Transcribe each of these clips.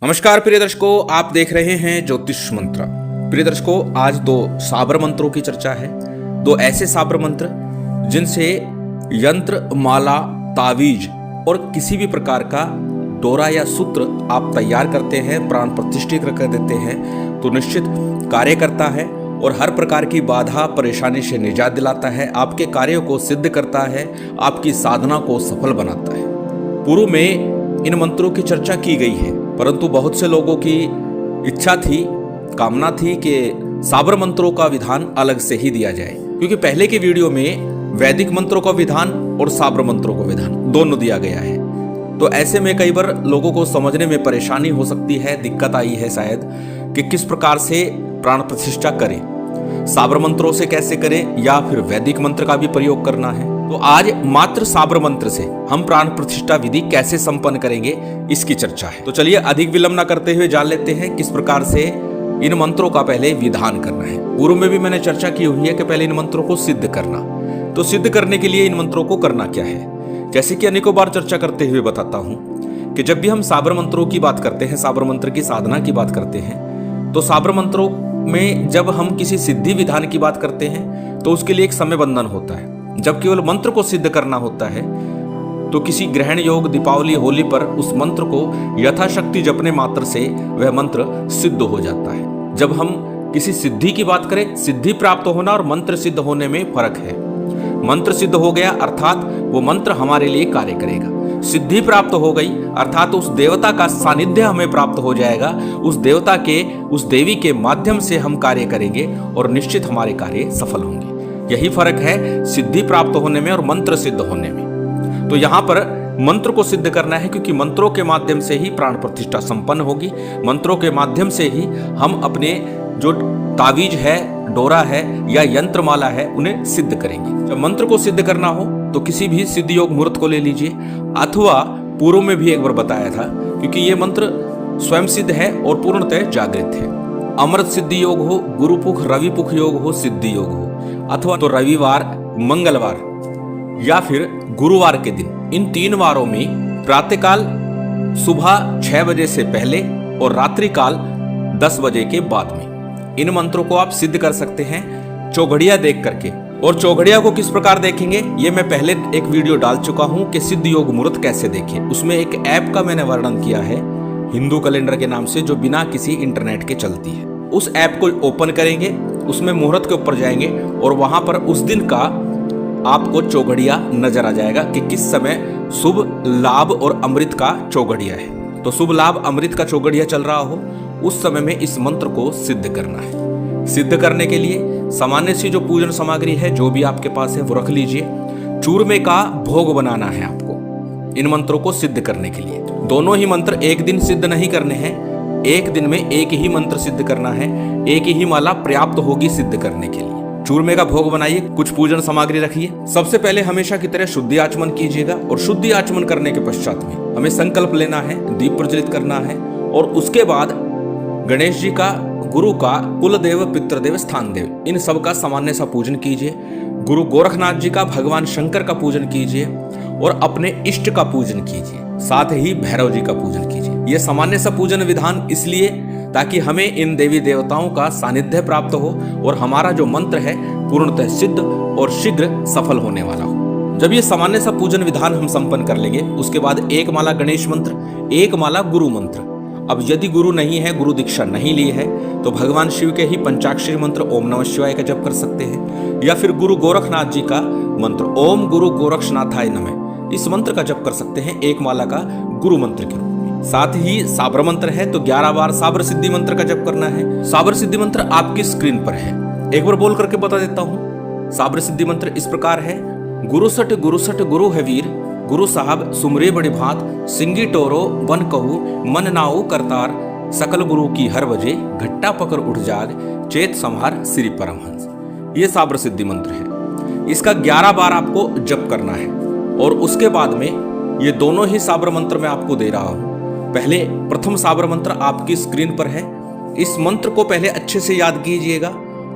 नमस्कार प्रिय दर्शकों, आप देख रहे हैं ज्योतिष मंत्र। प्रिय दर्शकों, आज दो साबर मंत्रों की चर्चा है। दो ऐसे साबर मंत्र जिनसे यंत्र, माला, तावीज और किसी भी प्रकार का डोरा या सूत्र आप तैयार करते हैं, प्राण प्रतिष्ठित कर देते हैं तो निश्चित कार्य करता है और हर प्रकार की बाधा परेशानी से निजात दिलाता है, आपके कार्यों को सिद्ध करता है, आपकी साधना को सफल बनाता है। पूर्व में इन मंत्रों की चर्चा की गई है, परंतु बहुत से लोगों की इच्छा थी, कामना थी कि साबर मंत्रों का विधान अलग से ही दिया जाए, क्योंकि पहले के वीडियो में वैदिक मंत्रों का विधान और साबर मंत्रों का विधान दोनों दिया गया है। तो ऐसे में कई बार लोगों को समझने में परेशानी हो सकती है, दिक्कत आई है शायद कि किस प्रकार से प्राण प्रतिष्ठा करें, साबर मंत्रों से कैसे करें या फिर वैदिक मंत्र का भी प्रयोग करना है। तो आज मात्र साबर मंत्र से हम प्राण प्रतिष्ठा विधि कैसे संपन्न करेंगे, इसकी चर्चा है। तो चलिए अधिक विलंब न करते हुए जान लेते हैं किस प्रकार से इन मंत्रों का पहले विधान करना है। पूर्व में भी मैंने चर्चा की हुई है कि पहले इन मंत्रों को सिद्ध करना। तो सिद्ध करने के लिए इन मंत्रों को करना क्या है, जैसे कि अनेकों बार चर्चा करते हुए बताता हूं कि जब भी हम साबर मंत्रों की बात करते हैं, साबर मंत्र की साधना की बात करते हैं, तो साबर मंत्रों में जब हम किसी सिद्धि विधान की बात करते हैं तो उसके लिए एक समय बंधन होता है। जब केवल मंत्र को सिद्ध करना होता है तो किसी ग्रहण योग, दीपावली, होली पर उस मंत्र को यथाशक्ति जपने मात्र से वह मंत्र सिद्ध हो जाता है। जब हम किसी सिद्धि की बात करें, सिद्धि प्राप्त होना और मंत्र सिद्ध होने में फर्क है। मंत्र सिद्ध हो गया अर्थात वो मंत्र हमारे लिए कार्य करेगा। सिद्धि प्राप्त हो गई अर्थात उस देवता का सानिध्य हमें प्राप्त हो जाएगा, उस देवता के, उस देवी के माध्यम से हम कार्य करेंगे और निश्चित हमारे कार्य सफल होंगे। यही फर्क है सिद्धि प्राप्त होने में और मंत्र सिद्ध होने में। तो यहाँ पर मंत्र को सिद्ध करना है, क्योंकि मंत्रों के माध्यम से ही प्राण प्रतिष्ठा संपन्न होगी। मंत्रों के माध्यम से ही हम अपने जो तावीज है, डोरा है या यंत्र माला है, उन्हें सिद्ध करेंगे। जब मंत्र को सिद्ध करना हो तो किसी भी सिद्ध योग मुहूर्त को ले लीजिए, अथवा पूर्व में भी एक बार बताया था, क्योंकि ये मंत्र स्वयं सिद्ध है और पूर्णतः जागृत है। अमृत सिद्धि योग हो, गुरुपुख रविपुख योग हो, सिद्धि योग हो, अथवा तो रविवार, मंगलवार या फिर गुरुवार के दिन, इन 3 वारों में प्रातःकाल सुबह 6 बजे से पहले और रात्रिकाल 10 बजे के बाद में इन मंत्रों को आप सिद्ध कर सकते हैं चौघड़िया देख करके। और चौघड़िया को किस प्रकार देखेंगे, ये मैं पहले एक वीडियो डाल चुका हूं कि सिद्ध योग मुहूर्त कैसे देखें। उसमें एक ऐप का मैंने वर्णन किया है, हिंदू कैलेंडर के नाम से, जो बिना किसी इंटरनेट के चलती है। उस ऐप को ओपन करेंगे, उसमें मुहूर्त के ऊपर जाएंगे और वहां पर उस दिन का आपको चौघड़िया नजर आ जाएगा कि किस समय शुभ, लाभ और अमृत का चौघड़िया है। तो शुभ, लाभ, अमृत का चौघड़िया चल रहा हो उस समय में इस मंत्र को सिद्ध करना है। सिद्ध करने के लिए सामान्य सी जो पूजन सामग्री है, जो भी आपके पास है वो रख लीजिए। चूरमे का भोग बनाना है आपको इन मंत्रों को सिद्ध करने के लिए। दोनों ही मंत्र एक दिन सिद्ध नहीं करने हैं, एक दिन में एक ही मंत्र सिद्ध करना है, एक ही माला पर्याप्त होगी सिद्ध करने के लिए। चूरमे का भोग बनाइए, कुछ पूजन सामग्री रखिए। सबसे पहले हमेशा की तरह शुद्धि आचमन कीजिएगा और शुद्धि आचमन करने के पश्चात में हमें संकल्प लेना है, दीप प्रज्वलित करना है और उसके बाद गणेश जी का, गुरु का, कुल देव, पितृदेव, स्थान देव, इन सब का सामान्य सा पूजन कीजिए। गुरु गोरखनाथ जी का, भगवान शंकर का पूजन कीजिए और अपने इष्ट का पूजन कीजिए, साथ ही भैरव जी का पूजन कीजिए। यह सामान्य सा पूजन विधान इसलिए ताकि हमें इन देवी देवताओं का सानिध्य प्राप्त हो और हमारा जो मंत्र है पूर्णतः सिद्ध और शीघ्र सफल होने वाला हो। जब ये सामान्य सा पूजन विधान हम संपन्न कर लेंगे, उसके बाद एक माला गणेश मंत्र, एक माला गुरु मंत्र। अब यदि गुरु नहीं है, गुरु दीक्षा नहीं ली है, तो भगवान शिव के ही पंचाक्षरी मंत्र ओम नमः शिवाय का जप कर सकते हैं, या फिर गुरु गोरखनाथ जी का मंत्र ओम गुरु गोरक्षनाथाय नमः, इस मंत्र का जप कर सकते हैं एक माला का गुरु मंत्र के रूप में। साथ ही साबर मंत्र है तो 11 बार साबर सिद्धि मंत्र का जप करना है। साबर सिद्धि मंत्र आपकी स्क्रीन पर है, एक बार बोल करके बता देता हूं। साबर सिद्धि मंत्र इस प्रकार है, गुरु सट गुरु है वीर, गुरु साहब सुमरे बड़े भात, सिंगी टोरो बन कहू, मन नाऊ करतार, सकल गुरु की हर बजे, घट्टा पकड़ उठ जाग, चेत संहार श्री परमहंस। ये साबर सिद्धि मंत्र है, इसका 11 बार आपको जप करना है। और उसके बाद में ये दोनों ही साबर मंत्र मैं आपको दे रहा हूं। पहले प्रथम साबर मंत्र आपकी स्क्रीन पर है, इस मंत्र को पहले अच्छे से याद कीजिएगा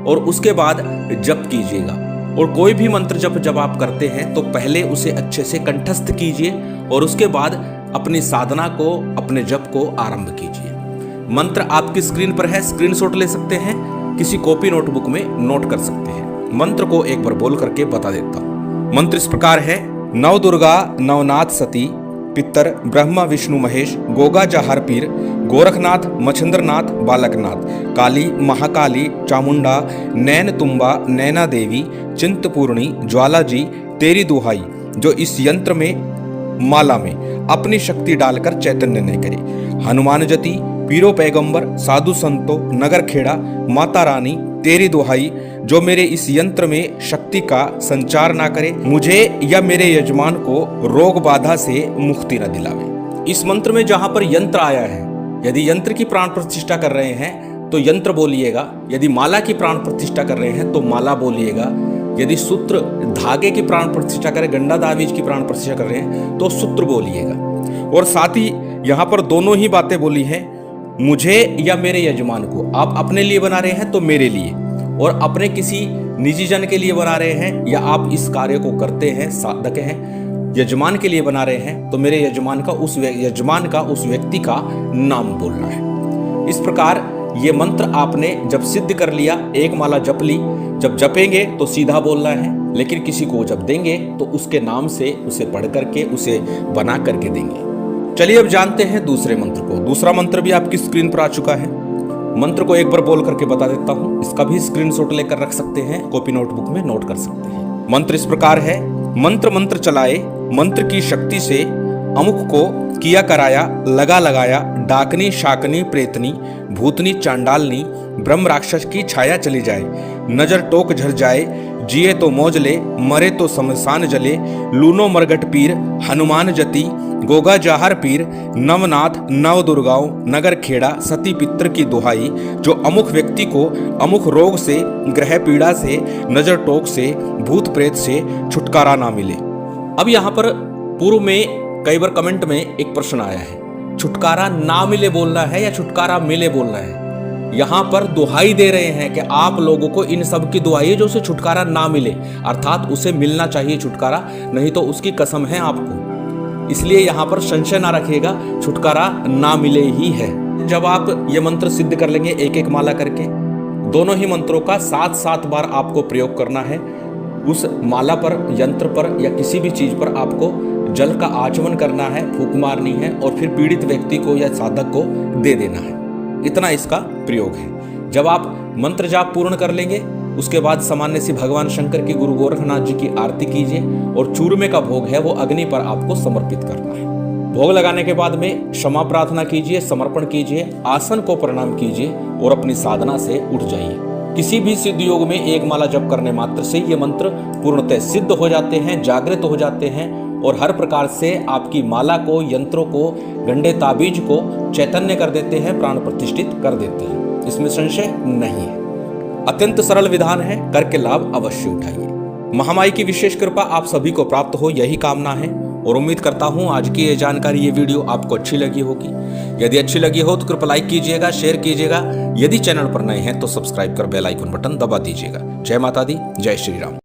और उसके बाद जप कीजिएगा। और कोई भी मंत्र जब आप करते हैं तो पहले उसे अच्छे से कंठस्थ कीजिए और उसके बाद अपनी साधना को, अपने जप को आरंभ कीजिए। मंत्र आपकी स्क्रीन पर है, स्क्रीनशॉट ले सकते हैं, किसी कॉपी नोटबुक में नोट कर सकते हैं। मंत्र को एक बार बोल करके बता देता हूँ। मंत्र इस प्रकार है। नव दुर्गा नवनाथ सती पितर ब्रह्मा विष्णु महेश गोगा जहार पीर गोरखनाथ मच्छिंद्रनाथ बालकनाथ काली महाकाली चामुंडा नैन तुम्बा नैना देवी चिंतपूर्णी ज्वाला जी तेरी दुहाई, जो इस यंत्र में माला में अपनी शक्ति डालकर चैतन्य न करे। हनुमान जति पीरो पैगंबर साधु संतो नगर खेड़ा माता रानी तेरी दुहाई, जो मेरे इस यंत्र में शक्ति का संचार ना करे, मुझे या मेरे यजमान को रोग बाधा से मुक्ति न दिलावे। इस मंत्र में जहां पर यंत्र आया है, यदि यंत्र की प्राण प्रतिष्ठा कर रहे हैं तो यंत्र बोलिएगा, यदि माला की प्राण प्रतिष्ठा कर रहे हैं तो माला बोलिएगा, यदि सूत्र धागे की प्राण प्रतिष्ठा करें, गंडा तावीज की प्राण प्रतिष्ठा कर रहे हैं तो सूत्र बोलिएगा। और साथ ही यहाँ पर दोनों ही बातें बोली हैं, मुझे या मेरे यजमान को। आप अपने लिए बना रहे हैं तो मेरे लिए, और अपने किसी निजी जन के लिए बना रहे हैं या आप इस कार्य को करते हैं, साधक हैं, यजमान के लिए बना रहे हैं तो मेरे यजमान का उस व्यक्ति का नाम बोलना है। इस प्रकार ये मंत्र आपने जब सिद्ध कर लिया, एक माला जप ली, जब जपेंगे तो सीधा बोलना है, लेकिन किसी को जब देंगे तो उसके नाम से उसे पढ़ करके उसे बना करके देंगे। चलिए अब जानते हैं दूसरे मंत्र को। दूसरा मंत्र भी आपकी स्क्रीन पर आ चुका है। मंत्र को एक बार बोल करके बता देता हूं, इसका भी स्क्रीनशॉट लेकर रख सकते हैं, कॉपी नोटबुक में नोट कर सकते हैं। मंत्र इस प्रकार है। मंत्र चलाए मंत्र की शक्ति से अमुक को किया कराया लगा लगाया, डाकनी शाकनी प्रेतनी भूतनी चांडालनी ब्रह्म राक्षस की छाया चली जाए, नजर टोक झर जाए, जिए तो मौज ले मरे तो शमशान जले, लूनो मरगट पीर हनुमान जति गोगा जाहर पीर नवनाथ नव दुर्गाओं नगर खेड़ा सती पितर की दुहाई, जो अमुक व्यक्ति को अमुक रोग से ग्रह पीड़ा से नजर टोक से भूत प्रेत से छुटकारा ना मिले। अब यहाँ पर पूर्व में कई बार कमेंट में एक प्रश्न आया है, छुटकारा ना मिले बोलना है या छुटकारा मिले बोलना है। यहाँ पर दुहाई दे रहे हैं कि आप लोगों को इन सब की दुहाई है जो उसे छुटकारा ना मिले, अर्थात उसे मिलना चाहिए छुटकारा, नहीं तो उसकी कसम है आपको। इसलिए यहाँ पर संशय ना रखिएगा, छुटकारा ना मिले ही है। जब आप ये मंत्र सिद्ध कर लेंगे एक एक माला करके, दोनों ही मंत्रों का 7-7 बार आपको प्रयोग करना है। उस माला पर, यंत्र पर या किसी भी चीज पर आपको जल का आचमन करना है, फूंक मारनी है और फिर पीड़ित व्यक्ति को या साधक को दे देना है। इतना इसका प्रयोग है। जब आप मंत्र जाप पूर्ण कर लेंगे उसके बाद सामान्य से भगवान शंकर की गुरु गोरखनाथ जी की आरती कीजिए और चूरमे का भोग है वो अग्नि पर आपको समर्पित करना है। भोग लगाने के बाद में क्षमा प्रार्थना कीजिए, समर्पण कीजिए, आसन को प्रणाम कीजिए और अपनी साधना से उठ जाइए। किसी भी सिद्ध योग में एक माला जप करने मात्र से ये मंत्र पूर्णतः सिद्ध हो जाते हैं, जागृत हो जाते हैं और हर प्रकार से आपकी माला को, यंत्रों को, गंडे ताबीज को चैतन्य कर देते हैं, प्राण प्रतिष्ठित कर देते हैं। इसमें संशय नहीं है। अत्यंत सरल विधान है, करके लाभ अवश्य उठाइए। महामाई की विशेष कृपा आप सभी को प्राप्त हो, यही कामना है और उम्मीद करता हूं आज की ये जानकारी, ये वीडियो आपको अच्छी लगी होगी। यदि अच्छी लगी हो तो कृपया लाइक कीजिएगा, शेयर कीजिएगा। यदि चैनल पर नए हैं तो सब्सक्राइब कर बेल आइकन बटन दबा दीजिएगा। जय माता दी, जय श्री राम।